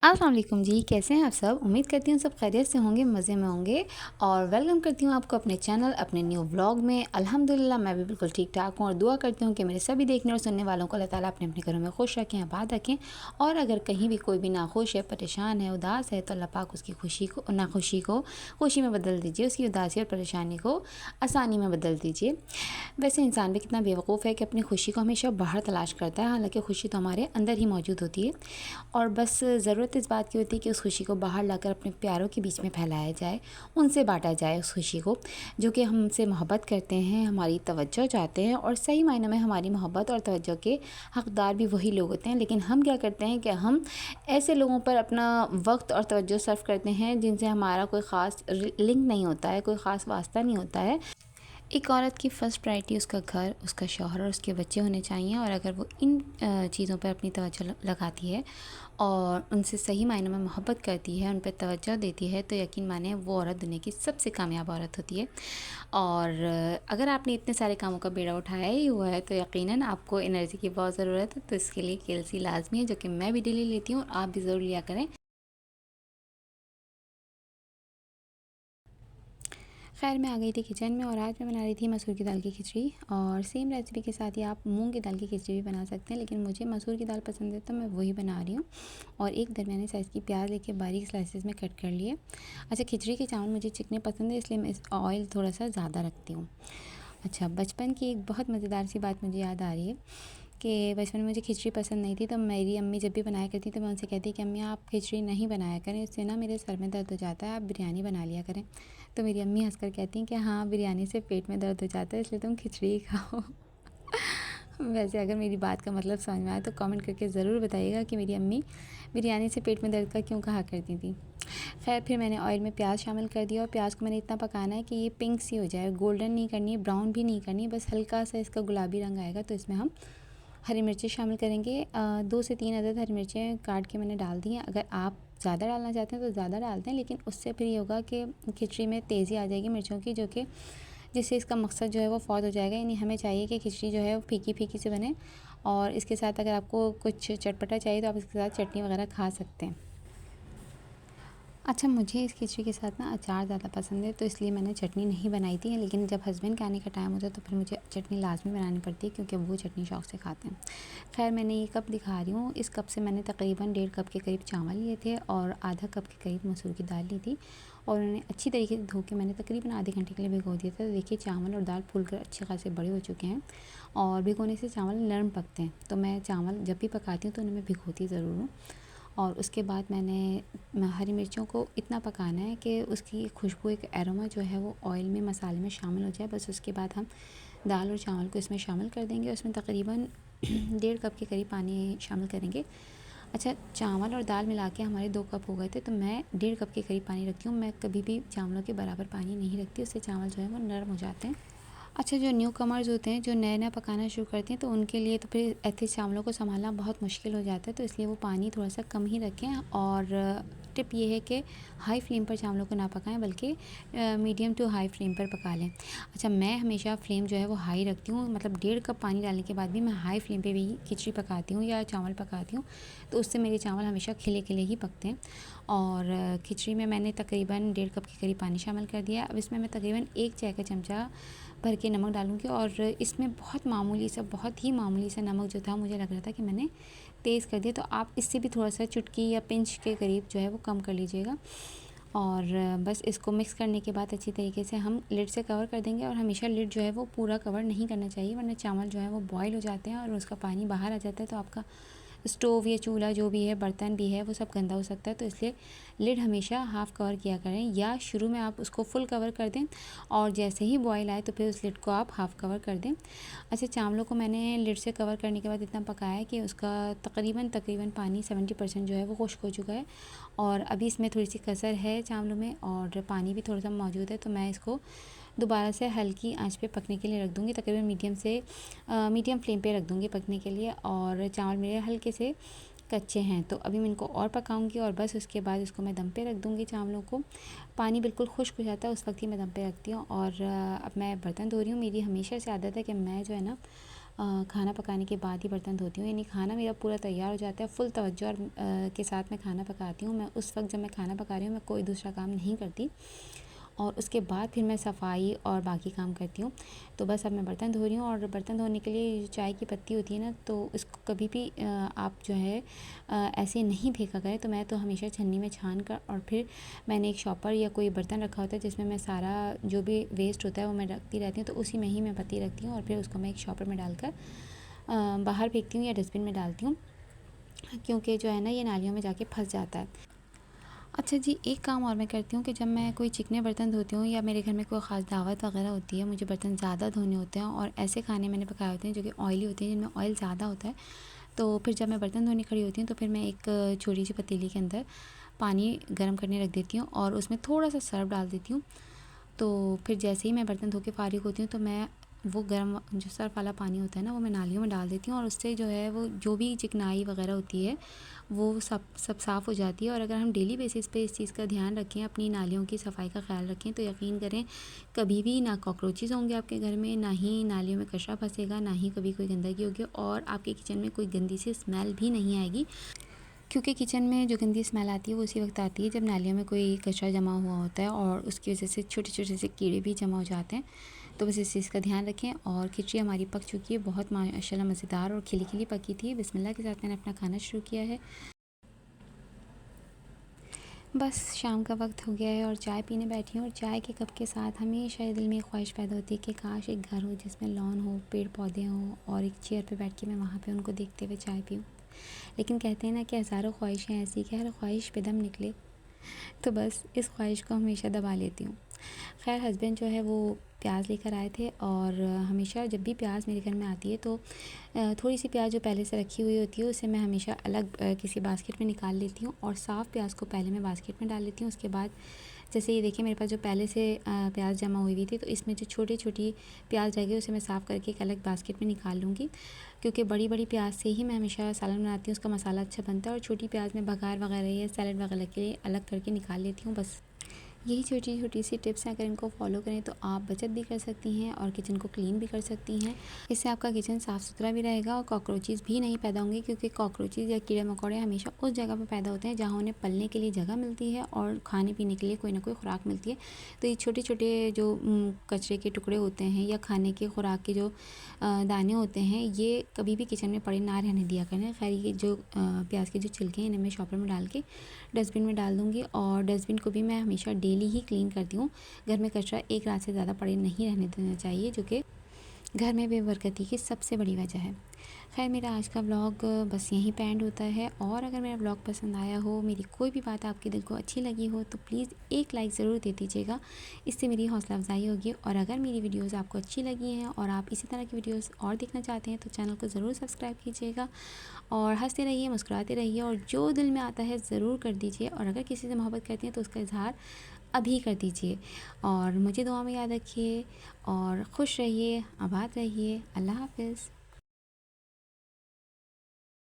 अस्सलाम वालेकुम जी, कैसे हैं आप सब? उम्मीद करती हूँ सब खैरियत से होंगे, मज़े में होंगे और वेलकम करती हूँ आपको अपने चैनल, अपने न्यू व्लॉग में। अल्हम्दुलिल्लाह मैं भी बिल्कुल ठीक-ठाक हूँ और दुआ करती हूँ कि मेरे सभी देखने और सुनने वालों को अल्लाह ताला अपने-अपने घरों में खुश रखें, आबाद रखें और अगर कहीं भी कोई भी नाखुश है, परेशान है, उदास है तो अल्लाह पाक उसकी खुशी को नाखुशी को खुशी में बदल दीजिए, उसकी उदासी और परेशानी को आसानी में बदल दीजिए। वैसे इंसान भी कितना बेवकूफ़ है कि अपनी खुशी को हमेशा बाहर तलाश करता है, हालाँकि खुशी तो हमारे अंदर ही मौजूद होती है और बस ज़रूरत इस बात की होती है कि उस खुशी को बाहर लाकर अपने प्यारों के बीच में फैलाया जाए, उनसे बाँटा जाए उस खुशी को, जो कि हमसे मोहब्बत करते हैं, हमारी तवज्जो चाहते हैं और सही मायनों में हमारी मोहब्बत और तवज्जो के हकदार भी वही लोग होते हैं। लेकिन हम क्या करते हैं कि हम ऐसे लोगों पर अपना वक़्त और तवज्जो सर्व करते हैं जिनसे हमारा कोई ख़ास लिंक नहीं होता है, कोई ख़ास वास्ता नहीं होता है। एक औरत की फ़र्स्ट प्रायोरिटी उसका घर, उसका शौहर और उसके बच्चे होने चाहिए और अगर वो इन चीज़ों पर अपनी तवज्जो लगाती है और उनसे सही मायनों में मोहब्बत करती है, उन पर तवज्जो देती है तो यकीन माने वो औरत दुनिया की सबसे कामयाब औरत होती है। और अगर आपने इतने सारे कामों का बेड़ा उठाया ही हुआ है तो यकीनन आपको एनर्जी की बहुत ज़रूरत है, तो इसके लिए कैल्सी लाज़मी है, जो कि मैं भी डेली लेती हूँ और आप भी ज़रूर लिया करें। खैर मैं आ गई थी किचन में और आज मैं बना रही थी मसूर की दाल की खिचड़ी और सेम रेसिपी के साथ ही आप मूंग की दाल की खिचड़ी भी बना सकते हैं, लेकिन मुझे मसूर की दाल पसंद है तो मैं वही बना रही हूँ। और एक दरमियाने साइज़ की प्याज लेके बारीक स्लाइसेस में कट कर लिए। अच्छा, खिचड़ी के चावल मुझे चिकने पसंद है इसलिए मैं इस ऑयल थोड़ा सा ज़्यादा रखती हूँ। अच्छा, बचपन की एक बहुत मज़ेदार सी बात मुझे याद आ रही है कि बचपन में मुझे खिचड़ी पसंद नहीं थी तो मेरी अम्मी जब भी बनाया करती तो मैं उनसे कहती कि अम्मी आप खिचड़ी नहीं बनाया करें, इससे ना मेरे सर में दर्द हो जाता है, आप बिरयानी बना लिया करें। तो मेरी अम्मी हंसकर कहती हैं कि हाँ, बिरयानी से पेट में दर्द हो जाता है इसलिए तुम खिचड़ी ही खाओ। वैसे अगर मेरी बात का मतलब समझ में आए तो कमेंट करके ज़रूर बताइएगा कि मेरी अम्मी बिरयानी से पेट में दर्द का क्यों कहा करती थी। खैर फिर मैंने ऑयल में प्याज शामिल कर दिया और प्याज को मैंने इतना पकाना है कि ये पिंक सी हो जाए, गोल्डन नहीं करनी है, ब्राउन भी नहीं करनी है, बस हल्का सा इसका गुलाबी रंग आएगा तो इसमें हम हरी मिर्चें शामिल करेंगे। 2 से 3 अदद हरी मिर्चें काट के मैंने डाल दी हैं। अगर आप ज़्यादा डालना चाहते हैं तो ज़्यादा डाल दें, लेकिन उससे फिर ये होगा कि खिचड़ी में तेज़ी आ जाएगी मिर्चों की, जो कि जिससे इसका मकसद जो है वो फ़ौत हो जाएगा। यानी हमें चाहिए कि खिचड़ी जो है वो फीकी-फीकी सी बने और इसके साथ अगर आपको कुछ चटपटा चाहिए तो आप इसके साथ चटनी वगैरह खा सकते हैं। अच्छा, मुझे इस खिचड़ी के साथ ना अचार ज़्यादा पसंद है तो इसलिए मैंने चटनी नहीं बनाई थी, लेकिन जब हस्बैंड के आने का टाइम होता है तो फिर मुझे चटनी लाज़मी बनानी पड़ती है क्योंकि वो चटनी शौक़ से खाते हैं। खैर मैंने ये कप दिखा रही हूँ, इस कप से मैंने तकरीबन 1.5 कप के करीब चावल लिए थे और आधा कप के करीब मसूर की दाल ली थी और उन्हें अच्छी तरीके से धो के मैंने तकरीबन आधे घंटे के लिए भिगो दिया था। तो देखिए चावल और दाल फूल कर अच्छे खासे बड़े हो चुके हैं और भिगोने से चावल नरम पकते हैं, तो मैं चावल जब भी पकाती हूँ तो उन्हें मैं भिगोती ज़रूर हूँ। और उसके बाद मैंने हरी मिर्चों को इतना पकाना है कि उसकी खुशबू, एक एरोमा जो है वो ऑयल में मसाले में शामिल हो जाए। बस उसके बाद हम दाल और चावल को इसमें शामिल कर देंगे। उसमें तकरीबन 1.5 कप के करीब पानी शामिल करेंगे। अच्छा, चावल और दाल मिला के हमारे 2 कप हो गए थे तो मैं 1.5 कप के करीब पानी रखती हूँ। मैं कभी भी चावलों के बराबर पानी नहीं रखती, उससे चावल जो है वो नरम हो जाते हैं। अच्छा, जो न्यू कमर्स होते हैं, जो नया-नया पकाना शुरू करते हैं तो उनके लिए तो फिर ऐसे चावलों को सँभालना बहुत मुश्किल हो जाता है, तो इसलिए वो पानी थोड़ा-सा कम ही रखें और टिप ये है कि हाई फ्लेम पर चावलों को ना पकाएं बल्कि मीडियम टू हाई फ्लेम पर पका लें। अच्छा, मैं हमेशा फ्लेम जो है वो हाई रखती हूँ, मतलब 1.5 कप पानी डालने के बाद भी मैं हाई फ्लेम पे भी खिचड़ी पकाती हूँ या चावल पकाती हूँ, तो उससे मेरे चावल हमेशा खिले-खिले ही पकते हैं। और खिचड़ी में मैंने तकरीबन 1.5 कप के करीब पानी शामिल कर दिया। अब इसमें मैं तकरीबन 1 चाय का चमचा भर के नमक डालूँगी और इसमें बहुत ही मामूली सा नमक जो था मुझे लग रहा था कि मैंने तेज़ कर दिया, तो आप इससे भी थोड़ा-सा चुटकी या पिंच के करीब जो है वो कम कर लीजिएगा। और बस इसको मिक्स करने के बाद अच्छी तरीके से हम लिड से कवर कर देंगे और हमेशा लिड जो है वो पूरा कवर नहीं करना चाहिए, वरना चावल जो है वो बॉयल हो जाते हैं और उसका पानी बाहर आ जाता है तो आपका स्टोव या चूल्हा जो भी है, बर्तन भी है, वो सब गंदा हो सकता है। तो इसलिए लिड हमेशा हाफ़ कवर किया करें या शुरू में आप उसको फुल कवर कर दें और जैसे ही बॉयल आए तो फिर उस लिड को आप हाफ़ कवर कर दें। अच्छा, चावलों को मैंने लिड से कवर करने के बाद इतना पकाया है कि उसका तकरीबन पानी 70% जो है वो खुश्क हो चुका है और अभी इसमें थोड़ी-सी कसर है चावलों में और पानी भी थोड़ा-सा मौजूद है, तो मैं इसको दोबारा से हल्की आंच पे पकने के लिए रख दूँगी। तकरीबन मीडियम फ्लेम पे रख दूँगी पकने के लिए और चावल मेरे हल्के से कच्चे हैं, तो अभी मैं इनको और पकाऊंगी और बस उसके बाद इसको मैं दम पे रख दूँगी चावलों को। पानी बिल्कुल खुश्क हो जाता है उस वक्त ही मैं दम पे रखती हूँ और अब मैं बर्तन धो रही हूँ। मेरी हमेशा से आदत है कि मैं जो है ना खाना पकाने के बाद ही बर्तन धोती हूँ, यानी खाना मेरा पूरा तैयार हो जाता है, फुल तवज्जो और के साथ मैं खाना पकाती हूँ। मैं उस वक्त जब मैं खाना पका रही हूँ मैं कोई दूसरा काम नहीं करती और उसके बाद फिर मैं सफाई और बाकी काम करती हूँ। तो बस अब मैं बर्तन धो रही हूँ और बर्तन धोने के लिए जो चाय की पत्ती होती है ना, तो उसको कभी भी आप जो है ऐसे नहीं फेंका करें। तो मैं तो हमेशा छन्नी में छान कर और फिर मैंने एक शॉपर या कोई बर्तन रखा होता है जिसमें मैं सारा जो भी वेस्ट होता है वो मैं रखती रहती हूँ। तो उसी में ही मैं पत्ती रखती हूँ और फिर उसको मैं एक शॉपर में डालकर बाहर फेंकती हूँ या डस्टबिन में डालती हूँ, क्योंकि जो है ना ये नालियों में जाके फंस जाता है। अच्छा जी, एक काम और मैं करती हूँ कि जब मैं कोई चिकने बर्तन धोती हूँ या मेरे घर में कोई ख़ास दावत वगैरह होती है, मुझे बर्तन ज़्यादा धोने होते हैं और ऐसे खाने मैंने पकाए होते हैं जो कि ऑयली होते हैं, जिनमें ऑयल ज़्यादा होता है। तो फिर जब मैं बर्तन धोने खड़ी होती हूँ तो फिर मैं एक छोटी सी पतीली के अंदर पानी गर्म करने रख देती हूँ और उसमें थोड़ा सा सर्फ डाल देती हूँ। तो फिर जैसे ही मैं बर्तन धो के फ़ारिग होती हूँ तो मैं वो गर्म जो सर्फ़ वाला पानी होता है ना, वो मैं नालियों में डाल देती हूँ और उससे जो है वो जो भी चिकनाई वगैरह होती है वो सब साफ़ हो जाती है। और अगर हम डेली बेसिस पे इस चीज़ का ध्यान रखें, अपनी नालियों की सफाई का ख्याल रखें, तो यकीन करें कभी भी ना कॉकरोचेस होंगे आपके घर में, ना ही नालियों में कचरा फंसेगा, ना ही कभी कोई गंदगी होगी और आपके किचन में कोई गंदी सी स्मेल भी नहीं आएगी। क्योंकि किचन में जो गंदी स्मेल आती है वो उसी वक्त आती है जब नालियों में कोई कचरा जमा हुआ होता है और उसकी वजह से छोटे छोटे से कीड़े भी जमा हो जाते हैं। तो बस इस चीज़ का ध्यान रखें। और खिचड़ी हमारी पक चुकी है, बहुत माशाल्लाह मज़ेदार और खिली खिली पकी थी। बिस्मिल्लाह के साथ मैंने अपना खाना शुरू किया है। बस शाम का वक्त हो गया है और चाय पीने बैठी हूँ और चाय के कप के साथ हमेशा दिल में एक ख्वाहिश पैदा होती है कि काश एक घर हो जिसमें लॉन हो, पेड़ पौधे हों और एक चेयर पे बैठ के मैं वहाँ पे उनको देखते हुए चाय पीऊँ। लेकिन कहते हैं ना कि हज़ारों ख्वाहिशें ऐसी कि हर ख्वाहिश पे दम निकले, तो बस इस ख्वाहिश को हमेशा दबा लेती हूँ। ख़ैर हस्बैंड जो है वो प्याज लेकर आए थे और हमेशा जब भी प्याज मेरे घर में आती है तो थोड़ी सी प्याज जो पहले से रखी हुई होती है उसे मैं हमेशा अलग किसी बास्केट में निकाल लेती हूँ और साफ़ प्याज को पहले मैं बास्केट में डाल लेती हूँ। उसके बाद जैसे ये देखिए मेरे पास जो पहले से प्याज जमा हुई हुई थी, तो इसमें जो छोटी छोटी प्याज रह गई उसे मैं साफ़ करके एक अलग बास्केट में निकाल लूँगी, क्योंकि बड़ी बड़ी प्याज से ही मैं हमेशा सालन बनाती हूँ, उसका मसाला अच्छा बनता है। और छोटी प्याज में बघार वगैरह या सैलड वगैरह के लिए अलग करके निकाल लेती हूँ। बस यही छोटी छोटी सी टिप्स हैं, अगर इनको फॉलो करें तो आप बचत भी कर सकती हैं और किचन को क्लीन भी कर सकती हैं। इससे आपका किचन साफ़ सुथरा भी रहेगा और कॉकरोचेस भी नहीं पैदा होंगे, क्योंकि कॉकरोचेस या कीड़े मकोड़े हमेशा उस जगह पर पैदा होते हैं जहाँ उन्हें पलने के लिए जगह मिलती है और खाने पीने के लिए कोई ना कोई खुराक मिलती है। तो ये छोटे छोटे जो कचरे के टुकड़े होते हैं या खाने के खुराक के जो दाने होते हैं, ये कभी भी किचन में पड़े ना रहने दिया करें। खैर ये जो प्याज के जो छिलके हैं इन्हें मैं शॉपर में डाल के डस्टबिन में डाल दूँगी और डस्टबिन को भी मैं हमेशा डेली ही क्लीन करती हूँ। घर में कचरा एक रात से ज़्यादा पड़े नहीं रहने देना चाहिए, जो कि घर में बेबरकती की सबसे बड़ी वजह है। खैर मेरा आज का व्लॉग बस यहीं पे एंड होता है और अगर मेरा व्लॉग पसंद आया हो, मेरी कोई भी बात आपके दिल को अच्छी लगी हो, तो प्लीज़ एक लाइक ज़रूर दे दीजिएगा, इससे मेरी हौसला अफजाई होगी। और अगर मेरी वीडियोज़ आपको अच्छी लगी हैं और आप इसी तरह की वीडियोज़ और देखना चाहते हैं तो चैनल को ज़रूर सब्सक्राइब कीजिएगा और हंसते रहिए, मुस्कुराते रहिए और जो दिल में आता है ज़रूर कर दीजिए। और अगर किसी से मोहब्बत करती हैं तो उसका इजहार अभी कर दीजिए और मुझे दुआ में याद रखिए और खुश रहिए, आबाद रहिए। अल्लाह हाफ़िज़।